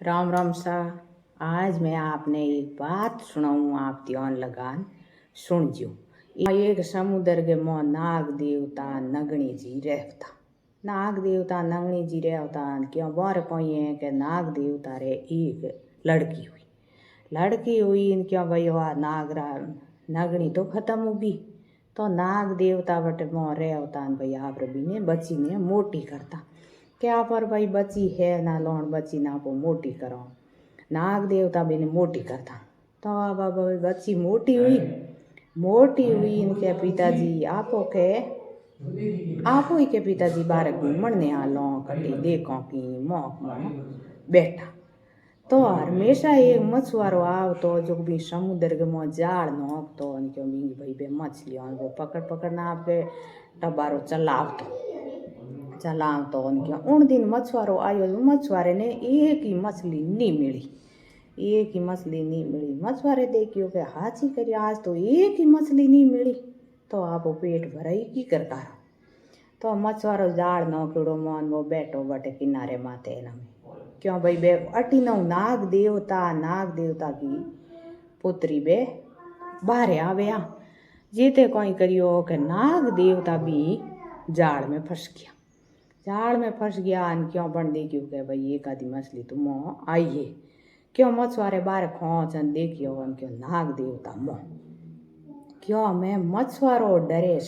राम राम सा। आज मैं आपने एक बात सुनाऊँ, आप ध्यान लगान सुन जो। एक समुद्र के मोह नाग देवता नगणी जी रहता। नाग देवता नगणी जी रहता क्यों बार कोई है कि नाग देवता रे एक लड़की हुई क्यों भाई वह नागरा नगणी तो खत्म होगी। तो नाग देवता बटे मोह रहता भाई आप रवि ने बच्ची ने मोटी करता। क्या पर भाई बच्ची है ना लोन बच्ची ना को मोटी करो। नाग देवता भी ने मोटी करता। तो अब बच्ची मोटी हुई इनके पिताजी आपो ही के पिताजी बाहर घूमन ने आलो कटी देखो की मोह बैठा। तो हमेशा एक मछुआरो आव तो जो भी समुद्र के मुँह जाल नोक तो क्यों भी भाई बे मछली वो पकड़ना आपके टबारो चलाव तो क्यों उन दिन मछुआरो आयो। मछुआरे ने एक ही मछली नहीं मिली। मछुआरे देखियो के हाची करी आज तो एक ही मछली नहीं मिली। तो आप पेट भराई की करता। तो मछुआरो जाल नोकड़ो मन वो बैठो बटे किनारे माथे न क्यों भाई बे अटी न नाग देवता की पुत्री बे बाहर आवे जीते कोई करियो के नाग देवता भी जाल में फंस गया क्यों बन देखियो के भाई एक आधी मछली तुम आई है। क्यों मछुआरे बाहर खोचन देखियो क्यों नाग देवता मोह क्यों मैं मछुआरो डरे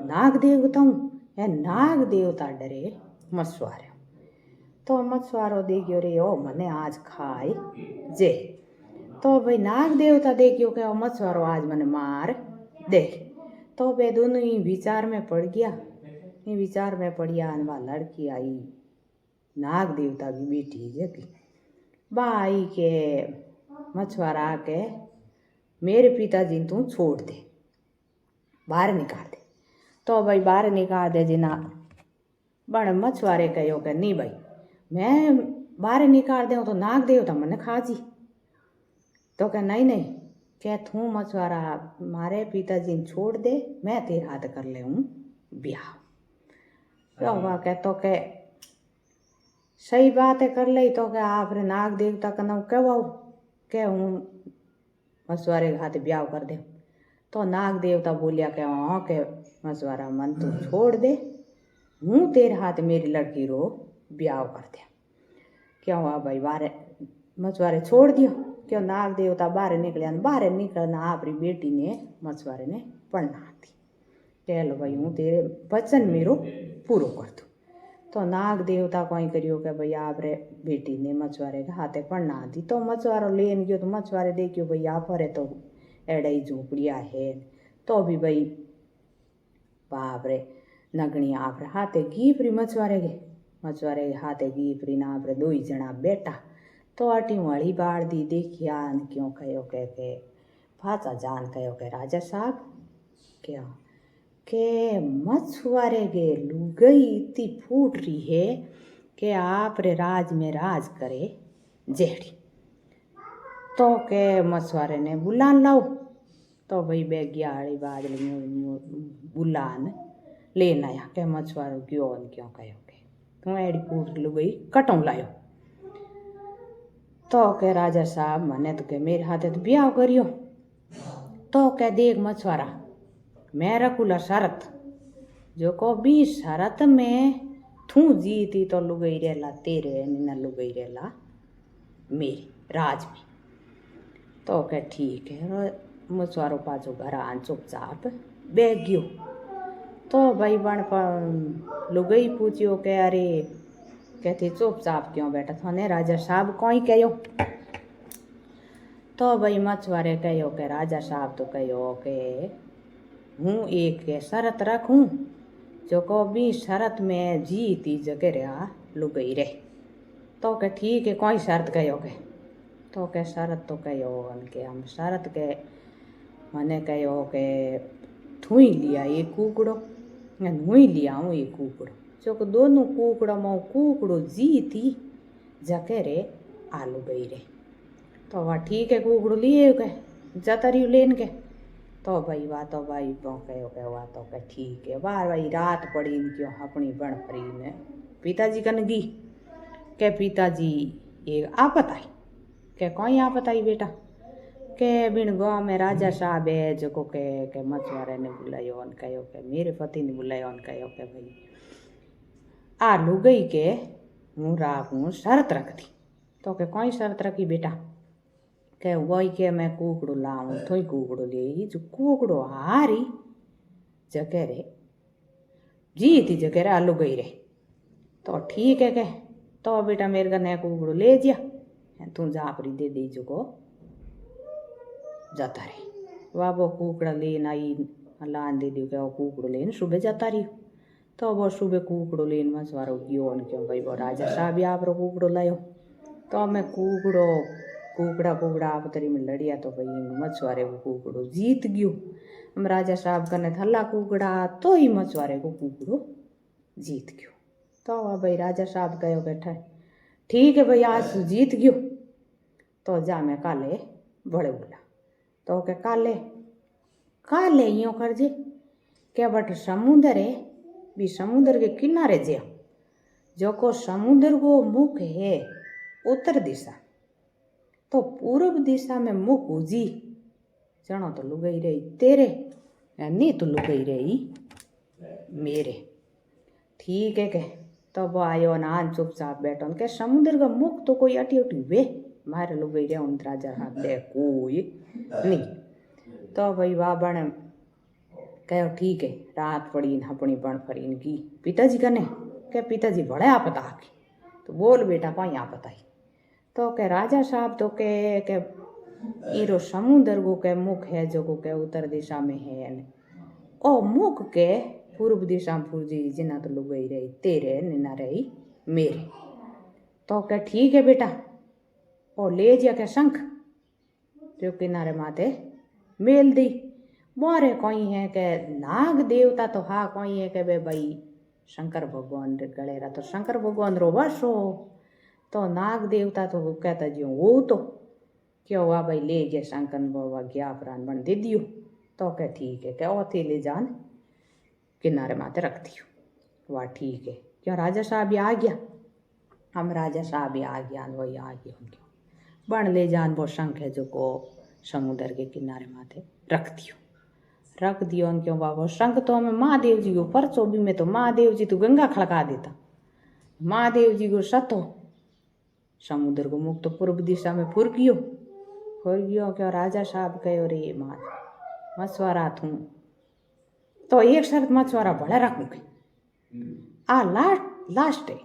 नाग देवता हूँ या नाग देवता डरे मछुआरे। तो मछुआरो देखियो रे ओ मने आज खाए जे। तो भाई नाग देवता देखियो के मछुआरो आज मने मार दे। तो वे दोनों ही विचार में पड़ गया अनवा लड़की आई नाग देवता की बेटी जगी बाई के मछुआरा के मेरे पिताजी तू छोड़ दे बाहर निकाल दे। तो भाई बाहर निकाल दे जिना बड़ मछुआरे कहो के नहीं भाई मैं बाहर निकाल दे तो नाग देवता मने खा जी। तो क्या नहीं क्या तू मछुआरा मारे पिताजी छोड़ दे मैं तेरे हाथ कर ले हूँ ब्याह। तो वह कह तो के सही बात है कर ले। तो क्या आप रे नाग देवता का नाम क्या हूँ मछुआरे के हाथ ब्याह कर दे। तो नाग देवता बोलिया के हाँ के मछुआरा मन तू छोड़ दे हूँ तेरे हाथ मेरी लड़की रो ब्याह कर दे। क्यों हुआ भाई बाहर मछुआरे छोड़ दियो। क्यों नाग देवता बाहर निकलना आपरी बेटी ने मछुआरे ने पढ़ना थी। कह लो भाई हूँ तेरे वचन मेरो पूरो कर दूँ। तो नाग देवता कोई करियो के भाई आप रे बेटी ने मछुआरे के हाथे पढ़ना दी। तो मछुआरो लेन गयो तो मछुआरे देखियो भाई आप रे तो एड़ा ही झोपड़िया है। तो भी भाई बाप रे नगणी आप रे हाथे गीपरी मछुआरे के हाथे गीपरी ना आप रे दो ही जना बैठा। तो अटी वाली बाड़ दी देखिया क्यों कहो के फाचा जान कहो के राजा साहब क्या के मछुआरे के लुगई इतनी फूट रही है कि आप रे राज में राज करे जेड़ी। तो के मछुआरे ने बुलान लाओ। तो भाई बेग्याड़ी बादल बुलान लेन आया के मछुआरो क्यों कहो के तू एड़ी फूट लुगई कटों लायो। तो के राजा साहब मने तो के मेरे हाथे तो ब्याह करियो। तो के देख मछुआरा मैं रखूला शरत जो को भी शरत में थू जीती तो लुगई रेला तेरे न लुगई रेला मेरी राज में। तो के ठीक है मछुआरो पाछो घर आन चुपचाप बैग गयो। तो भाई बन पर लुगई पूछियो के अरे कहती चुपचाप क्यों बैठा थाने राजा साहब कोई कहो। तो भाई मछुआरे कहो के राजा साहब तो कहो के हूँ एक शरत रखूँ जो को भी शरत में जीती जगह रहा लुगई रे। तो के ठीक है कोई शर्त कहो के। तो के शरत तो कहो के हम शरत के मने कहो के थुई लिया एक कुकड़ो हुई लिया हूँ एक कुकड़ो जो को दोनों कुकड़ो में कुकड़ो जीती जके रे आलू गई रे। तो वह ठीक है कुकड़ो लिए के जतरी लेन के। तो भाई वाह तो भाई कहो के वाह तो के ठीक है वाह भाई रात पड़ी क्यों अपनी बन पड़ी ने पिताजी कन गी के पिताजी एक आपत आई। के कोई आपत आई बेटा? के बिन गाँव में राजा साहब है जो के मछुआरे ने बुलायो और कहो के मेरे पति ने बुलायो और कहो के भाई आ लुगई के हूँ राखूँ शर्त रख दी। तो के कोई शर्त रखी बेटा? के वही के मैं कुकड़ो लाऊं थोई कुकड़ो ले जो कुकड़ो हारी जगह रे जीती जगह रे आलू गई रे। तो ठीक है के तो बेटा मेरे का नया कुकड़ो ले जा तू जापरी दे दी जो को जाता रे। वह वो कुकड़ा लेन आई लान दे दी वो कुकड़ो लेन सुबह जाता रही। तो वो सुबह कुकड़ो लेन मछुआरो गयो क्यों भाई वो राजा साहब आप रो कुकड़ो लायो। तो मैं कुकड़ा आपतरी में लड़िया तो भाई मछुआरे को कुकड़ो जीत गयो। हम राजा साहब कने थल्ला कुकड़ा तो ही मछुआरे को कुकड़ो जीत गयो। तो भाई राजा साहब कहो बैठा ठीक है भाई आज जीत गयो तो जा मैं काले बड़े बोला। तो के काले यूँ कर जे क्या बट समुद्र है भी समुद्र के किनारे जे जो को समुद्र को मुख है उत्तर दिशा तो पूर्व दिशा में मुख उजी जनो तो लुगई रही तेरे नहीं तो लुगई रही मेरे। ठीक है के तो वो आयो नान चुपचाप बैठो के समुद्र का मुख तो कोई अटी उठी वे मारे लुगई रे उन राजा हाथ दे कोई नहीं। तो भाई बाबा ने कहो ठीक है रात पड़ी अपनी बण फरीन की पिताजी कने के पिताजी बड़े आपत आके तो बोल बेटा पाई आपत आई। तो के राजा साहब तो के इरो समुद्र को के मुख है जो को के उत्तर दिशा में है ओ मुख के पूर्व दिशा में फूजी जिना तो लुगई रही तेरे निना रही मेरे। तो के ठीक है बेटा ओ ले जा के शंख जो किनारे माथे मेल दी बोरे कोई है के नाग देवता तो हाँ कोई है के भाई शंकर भगवान रे गले रा तो शंकर भगवान रो वर्षो तो नाग देवता तो कहता जो वो तो क्यों वाह भाई ले गया शंकर बाबा गया प्राण बन दे दियो। तो क्या ठीक है क्या ओथे ले जान किनारे माथे रख दियो। वाह ठीक है क्यों राजा साहब भी आ गया हम राजा साहब भी आ गया वही आ गया उनके बन ले जान वो शंख है जो को समुद्र के किनारे माथे रख दियो क्यों बाबा शंख तो हमें महादेव जी को परसों भी में तो महादेव जी तो गंगा खड़का देता महादेव जी को सतो समुद्र को मुख तो पूर्व दिशा में फुर गयो क्या राजा साहब कहो रे मछुआरा थू तो एक शर्त मछुआरा भले रखूंगे आ लास्ट है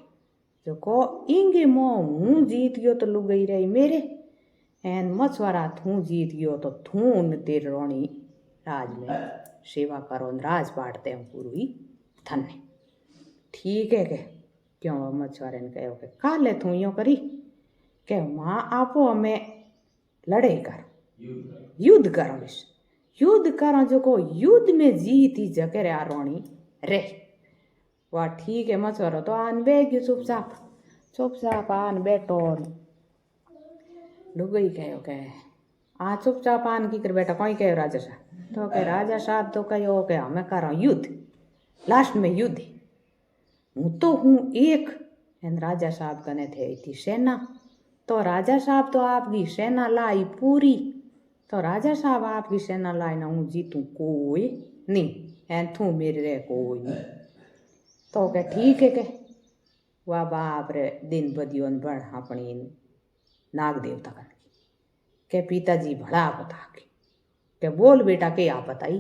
जो को इंगे मो हूँ जीत गयो तो लुगई रही मेरे एन मछुआरा थू जीत गयो तो थू न तेर रोणी राज में सेवा करो राज बांटते हैं पूरी थन्ने। ठीक है के क्यों मछुआरे ने कहो के काले थू यो करी के माँ आपो हमें लड़े करो युद्ध करो जो को युद्ध में जीती जगह आ रोणी रे। वाह ठीक है मछुआरो तो आन बैठ गयो चुपचाप आन बैठो लुगई कहो के आ चुपचाप आन की कर बेटा कोई कहो राजा साहब तो के राजा साहब तो कहो के हमें करो युद्ध लास्ट में युद्ध हूँ तो हूँ एक राजा साहब कने थे थी सेना तो राजा साहब तो आपकी सेना लाई पूरी तो राजा साहब आपकी सेना लाई ना हूँ जीतू कोई नहीं एन थू मेरे रे कोई नहीं। तो के ठीक है के वाह बाप रे दिन बदियोन बढ़ अपनी नाग देवता कन के पिताजी भला बता के बोल बेटा के आपत आई।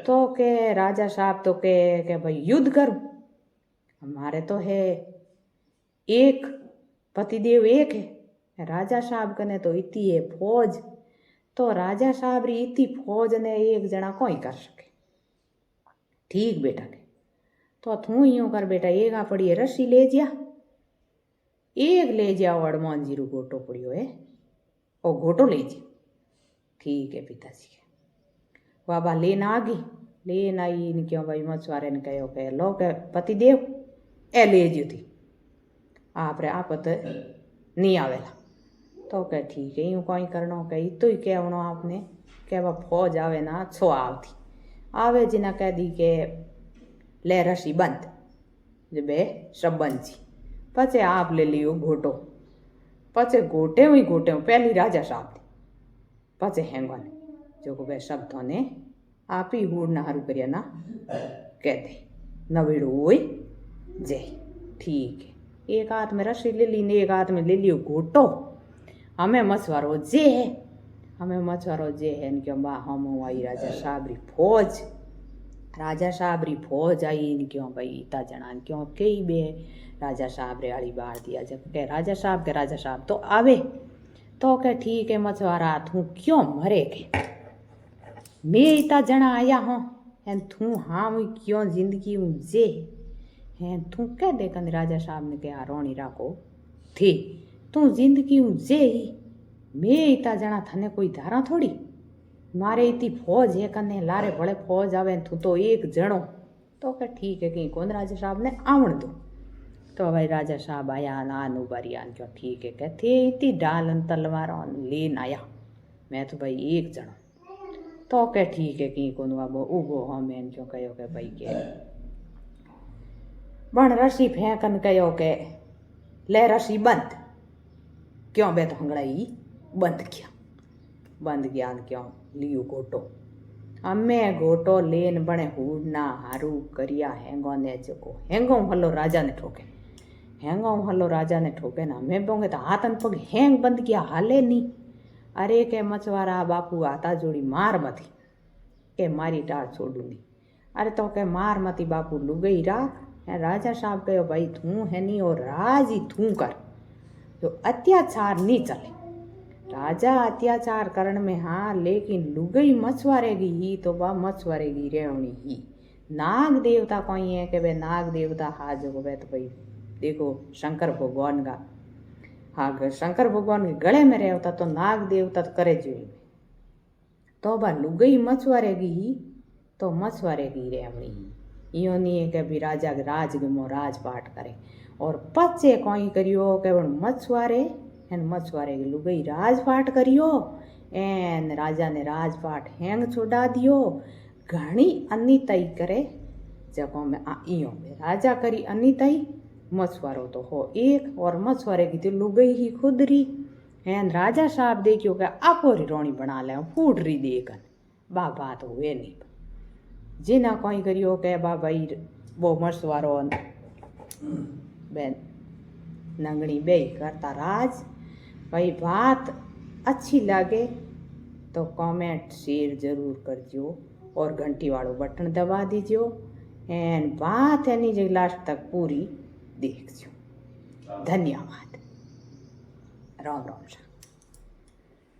तो के राजा साहब तो के भाई युद्ध करो हमारे तो है एक पतिदेव एक है राजा साहब कने तो इतनी है फौज तो राजा साहब री इतनी फौज ने एक जना कोई कर सके। ठीक बेटा के तो थू यूँ कर बेटा एक आ पड़ी है रस्सी ले जा अड़मान जी रू गोटो पड़ियो है ओ गोटो ले जा। ठीक है पिताजी के बाबा लेन आई क्यों भाई मछुआरे ने कहो के लो के पतिदेव ए ले जी थी आप रे आपत नहीं आवेला। तो कह ठीक है यूँ कोई करनो कही तो ही कहनो आपने कह वह फौज आवे ना छो आवती आवे जिना कह दी के ले रसी बंद जब सब बंद जी पचे आप ले लियो घोटो पचे गोटे पहली राजा साहब ने पचे हेंगो ने जो को वे शब्दों ने आप ही हूड़ ना हारू करिया ना कहते नवेड़ो होई जय। ठीक है, एक हाथ में रस्सी ले ली ने एक हाथ में ले लियो घोटो। हमें मछुआरो जे है, हमें मछुआरो जे है इनके बा हम आई राजा साहब री फौज, राजा साहब री फौज आई इनक्यों भाई इता जना क्यों कई बे राजा साहब रे आड़ी बाढ़ दिया। जब के राजा साहब तो आवे तो के ठीक है मछुआरा तू क्यों मरे के मैं इता जना आया हूँ एन तू हाँ क्यों जिंदगी जे हैं तू कह दे कंद। राजा साहब ने कहा रोणी राखो थी तू जिंदगी जे ही मैं इता जना थने कोई धारा थोड़ी मारे इतनी फौज है कने लारे भले फौज आवे तू तो एक जणो तो के ठीक है कहीं कौन राजा साहब ने आवण दो। तो भाई राजा साहब आया नान उबारिया क्यों ठीक है कहते इतनी डाल तलवार लेन आया मैं तो भाई एक जणो तो के ठीक है कहीं कौन अब उगो हम एन क्यों कहो के भाई के बण रस्सी फेंकन कहो के ले रस्सी बंद क्यों बे तो हंगड़ाई बंद गया क्यों लियो घोटो। हमें घोटो लेन बने हूड़ना हारू करिया हेंगो ने चको हेंगो हलो राजा ने ठोके ना हमें बोंगे तो हाथन पग हेंग बंद किया हाले नहीं। अरे के मछवारा बापू हाथा जोड़ी मार मती के मारी टाड़ छोड़ू नहीं। अरे तो के मार मती बापू लुगई राख। राजा साहब कहो भाई तू है नहीं और राज ही तू कर जो अत्याचार नहीं चले। राजा अत्याचार करण में हाँ लेकिन लुगई मछुआरेगी ही तो बा मछुआरेगी रेवणी ही। नाग देवता कोई है कि वे नाग देवता हाँ जो वे तो भाई देखो शंकर भगवान का हाँ शंकर भगवान के गले में रहता तो नाग देवता तो करे जो तो बा लुगई मछुआरेगी ही तो मछुआरेगी रेवणी ही। यो नहीं है कि भी राजा राज गमो राजपाट करे और पचे कोई करियो के मछुआरे एन मछुआरे की लुगई राजपाट करियो एन राजा ने राजपाट हैंग छोड़ा दियो। घणी अनितई करे जगों में इो में राजा करी अनितई मछुआरो तो हो एक और मछुआरे की तो लुगई ही खुद री एन राजा साहब देखियो के आपो री रोणी बना ले फूट री देखन बा बात हुए नहीं जिना कोई करियो के बा भाई वो मछुआरो बेन नंगणी बे करता राज। भाई बात अच्छी लगे तो कमेंट शेयर जरूर करजो और घंटी वालों बटन दबा दीजियो एंड बात है नी लास्ट तक पूरी देखजो। धन्यवाद। राम राम।